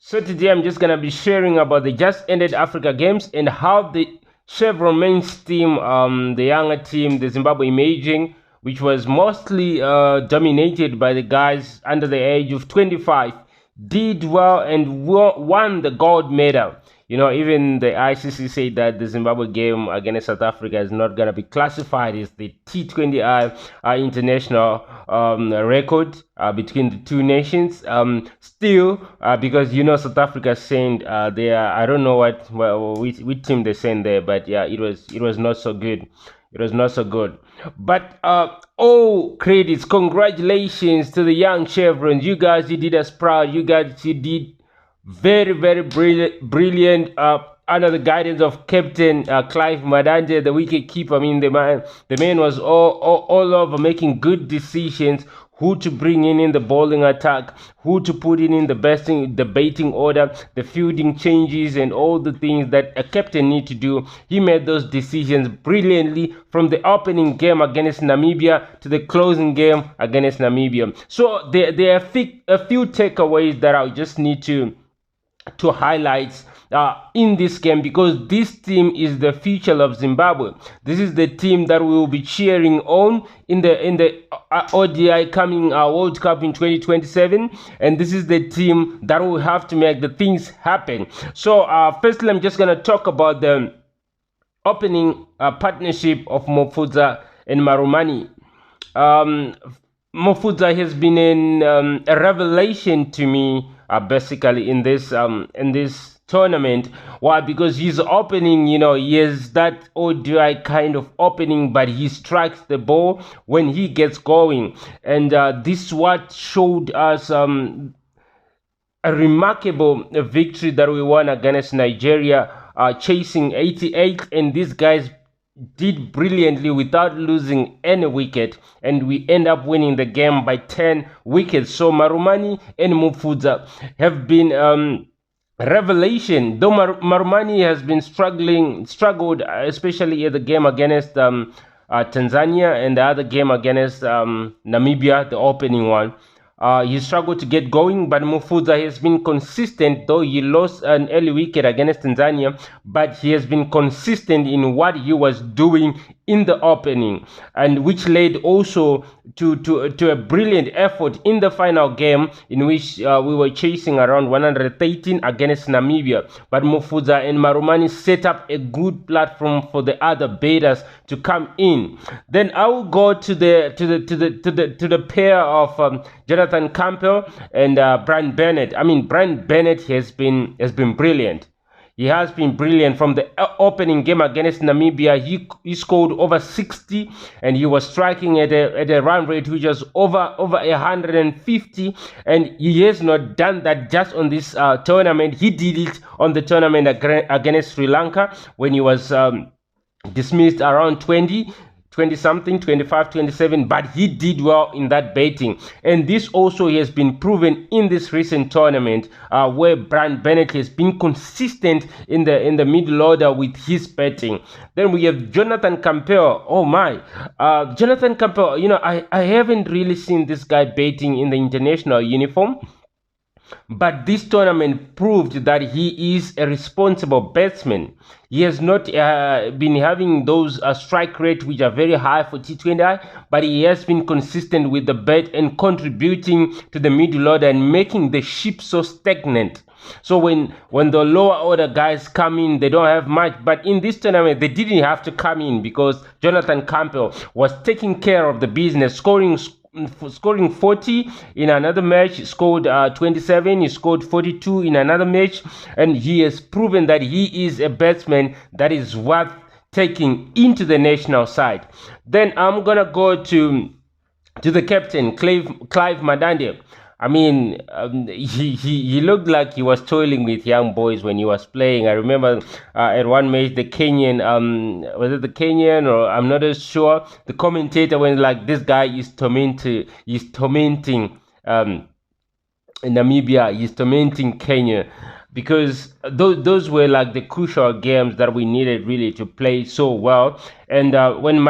So today I'm just gonna be sharing about the just ended Africa Games and how the Chevron men's team, the younger team, the Zimbabwe Imaging, which was mostly dominated by the guys under the age of 25, did well and won the gold medal. You know, even the ICC said that the Zimbabwe game against South Africa is not going to be classified as the T20I international record between the two nations. Still, because you know South Africa sent their, I don't know which team they sent there, but yeah, it was not so good. It was not so good. But all credits, congratulations to the young Chevrons. You guys, you did us proud. You guys, you did very brilliant under the guidance of Captain Clive Madande, the wicket keeper. I mean, the man was all over making good decisions, who to bring in the bowling attack, who to put in the batting order, the fielding changes, and all the things that a captain need to do. He made those decisions brilliantly from the opening game against Namibia to the closing game against Namibia. So there are a few takeaways that I just need to highlight in this game, because this team is the future of Zimbabwe. This is the team that we will be cheering on in the ODI coming World Cup in 2027, and this is the team that will have to make the things happen. So firstly, I'm just going to talk about the opening partnership of Mofudza and Marumani. Mofudza has been a revelation to me, basically in this tournament. Why? Because he's opening, you know, he has that ODI kind of opening, but he strikes the ball when he gets going, and this what showed us a remarkable victory that we won against Nigeria, chasing 88, and these guys did brilliantly without losing any wicket, and we end up winning the game by 10 wickets. So Marumani and Mufudza have been revelation, though Marumani has been struggled, especially at the game against Tanzania and the other game against Namibia, the opening one. He struggled to get going, but Mufudza has been consistent, though he lost an early wicket against Tanzania, but he has been consistent in what he was doing in the opening, and which led also to a brilliant effort in the final game, in which we were chasing around 113 against Namibia. But Mufudza and Marumani set up a good platform for the other batters to come in. Then I will go to the pair of Jonathan Campbell and Brian Bennett. I mean, Brian Bennett has been brilliant. He has been brilliant from the opening game against Namibia. He scored over 60, and he was striking at a run rate which was over 150, and he has not done that just on this tournament. He did it on the tournament against Sri Lanka when he was dismissed around 20 something, 25, 27, but he did well in that batting, and this also has been proven in this recent tournament, where Brian Bennett has been consistent in the middle order with his batting. Then we have Jonathan Campbell. Oh my, Jonathan Campbell, you know, I haven't really seen this guy batting in the international uniform, but this tournament proved that he is a responsible batsman. He has not been having those strike rates which are very high for T20I, but he has been consistent with the bat and contributing to the middle order and making the ship so stagnant. So when the lower order guys come in, they don't have much, but in this tournament they didn't have to come in, because Jonathan Campbell was taking care of the business, scoring 40 in another match. He scored 27, he scored 42 in another match, and he has proven that he is a batsman that is worth taking into the national side. Then I'm gonna go to the captain, Clive Madande. I mean, he looked like he was toiling with young boys when he was playing. I remember at one match, the Kenyan, was it the Kenyan, or I'm not sure, the commentator went like, this guy is tormenting Namibia, he's tormenting Kenya, because those were like the crucial games that we needed really to play so well. And when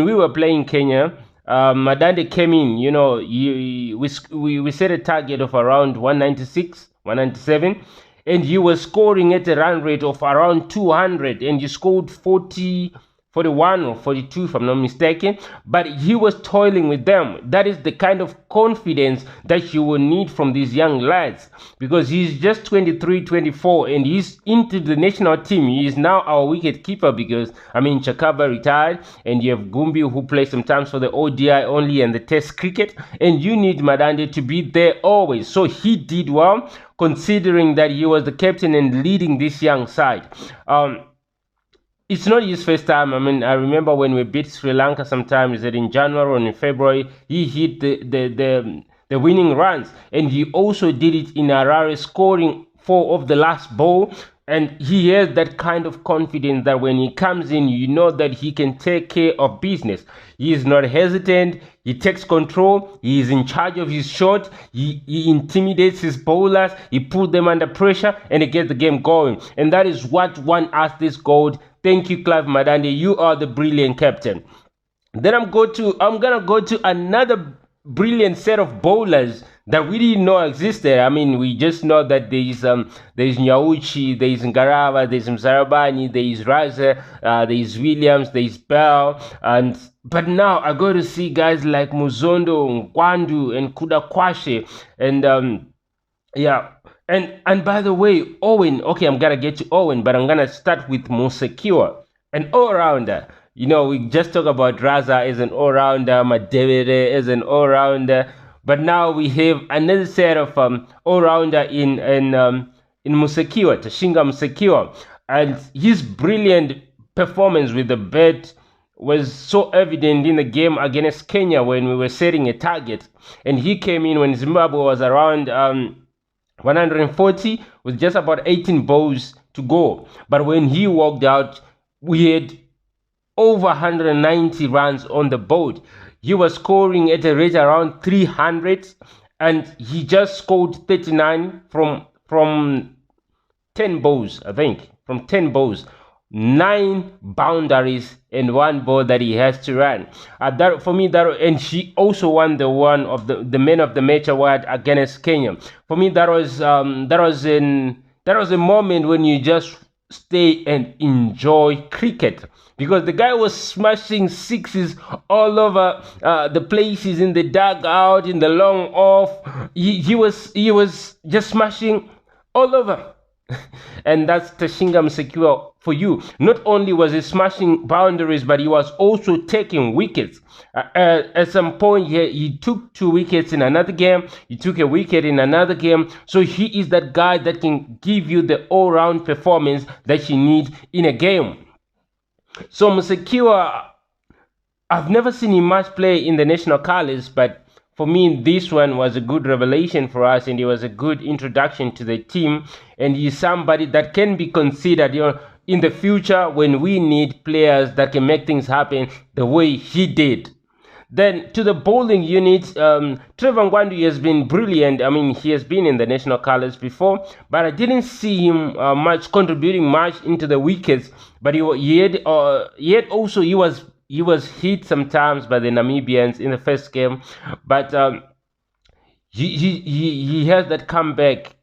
we were playing Kenya, Madande came in, you know, we set a target of around 196 197, and he was scoring at a run rate of around 200, and he scored 40, 41 or 42 if I'm not mistaken, but he was toiling with them. That is the kind of confidence that you will need from these young lads, because he's just 23, 24, and he's into the national team. He is now our wicket keeper, because I mean Chakaba retired, and you have Gumbi who plays sometimes for the ODI only and the test cricket, and you need Madande to be there always. So he did well, considering that he was the captain and leading this young side. It's not his first time. I mean, I remember when we beat Sri Lanka sometime, is it in January or in February, he hit the winning runs, and he also did it in Harare, scoring 4 of the last ball. And he has that kind of confidence that when he comes in, you know that he can take care of business. He is not hesitant. He takes control. He is in charge of his shot. He intimidates his bowlers. He puts them under pressure, and he gets the game going. And that is what won us this gold. Thank you, Clive Madande. You are the brilliant captain. Then I'm gonna go to another brilliant set of bowlers that we didn't know existed. I mean, we just know that there's Nyauchi, there's Ngarava, there's Msarabani, there's Raza, there's Williams, there's Bell, but now I go to see guys like Muzondo, Ngwandu, and Kudakwashe, and yeah. And by the way, Owen, okay, I'm gonna get to Owen, but I'm gonna start with Musekiwa, an all-rounder. You know, we just talked about Raza as an all-rounder, Madevere as an all-rounder, but now we have another set of all-rounder in Musekiwa, Tashinga Musekiwa, and his brilliant performance with the bat was so evident in the game against Kenya when we were setting a target, and he came in when Zimbabwe was around 140 with just about 18 balls to go. But when he walked out, we had over 190 runs on the board. He was scoring at a rate around 300, and he just scored 39 from 10 balls, I think, from 10 balls. 9 boundaries and 1 ball that he has to run. That for me, and she also won the one of the man of the match award against Kenya. For me, that was a moment when you just stay and enjoy cricket, because the guy was smashing sixes all over the places, in the dugout, in the long off. He was just smashing all over. And that's Tashinga Musekiwa for you. Not only was he smashing boundaries, but he was also taking wickets. At some point here, he took 2 wickets in another game. He took a wicket in another game. So he is that guy that can give you the all-round performance that you need in a game. So Musekiwa, I've never seen him much play in the national colors, but for me, this one was a good revelation for us, and it was a good introduction to the team. And he's somebody that can be considered, you know, in the future when we need players that can make things happen the way he did. Then to the bowling unit, Trevor Ngwandu has been brilliant. I mean, he has been in the national colors before, but I didn't see him contributing much into the wickets. But he was hit sometimes by the Namibians in the first game, but he has that comeback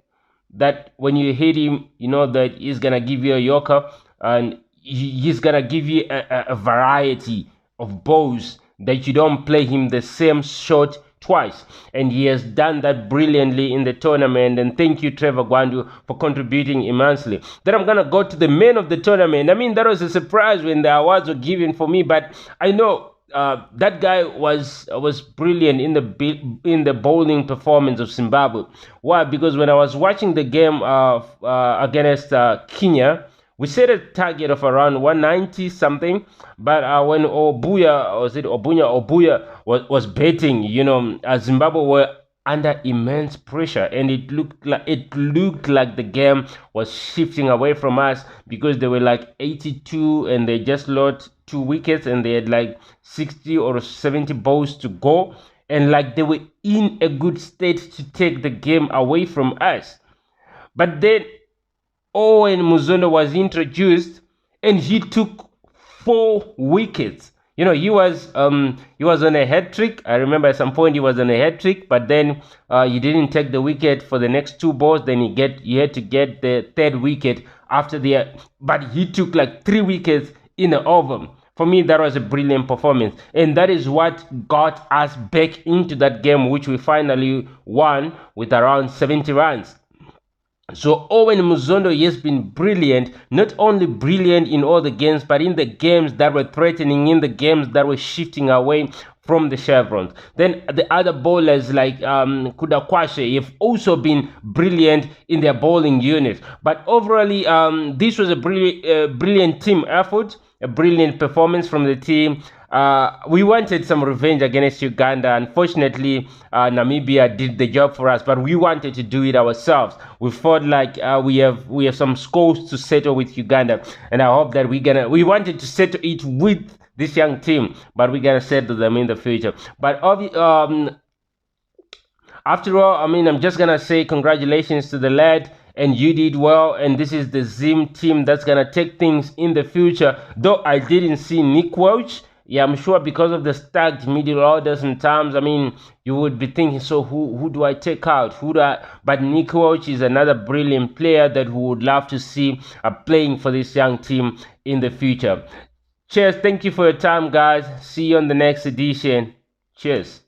that when you hit him, you know that he's gonna give you a yorker, and he's gonna give you a variety of balls that you don't play him the same shot twice, and he has done that brilliantly in the tournament. And thank you, Trevor Ngwandu, for contributing immensely. Then I'm gonna go to the man of the tournament. I mean, that was a surprise when the awards were given for me, but I know that guy was brilliant in the bowling performance of Zimbabwe. Why? Because when I was watching the game against Kenya, we set a target of around 190 something, but when Obuya was batting, you know, Zimbabwe were under immense pressure, and it looked like the game was shifting away from us, because they were like 82 and they just lost 2 wickets, and they had like 60 or 70 balls to go, and like they were in a good state to take the game away from us. But then Owen Muzondo was introduced, and he took 4 wickets. You know, he was on a hat trick. I remember at some point he was on a hat trick, but then he didn't take the wicket for the next two balls. Then he had to get the third wicket after the, but he took like 3 wickets in an over. For me, that was a brilliant performance, and that is what got us back into that game, which we finally won with around 70 runs. So Owen Muzondo has been brilliant, not only brilliant in all the games, but in the games that were threatening, in the games that were shifting away from the Chevrons. Then the other bowlers like Kudakwashe have also been brilliant in their bowling unit. But overall, this was a brilliant team effort, a brilliant performance from the team. We wanted some revenge against Uganda. Unfortunately, Namibia did the job for us, but we wanted to do it ourselves. We felt like we have some scores to settle with Uganda, and I hope that we wanted to settle it with this young team, but we're gonna settle them in the future. But after all, I mean, I'm just gonna say congratulations to the lad, and you did well. And this is the Zim team that's gonna take things in the future. Though I didn't see Nick Welch. Yeah, I'm sure because of the stacked middle order sometimes, I mean, you would be thinking, so who do I take out? But Nick Welch is another brilliant player that we would love to see playing for this young team in the future. Cheers. Thank you for your time, guys. See you on the next edition. Cheers.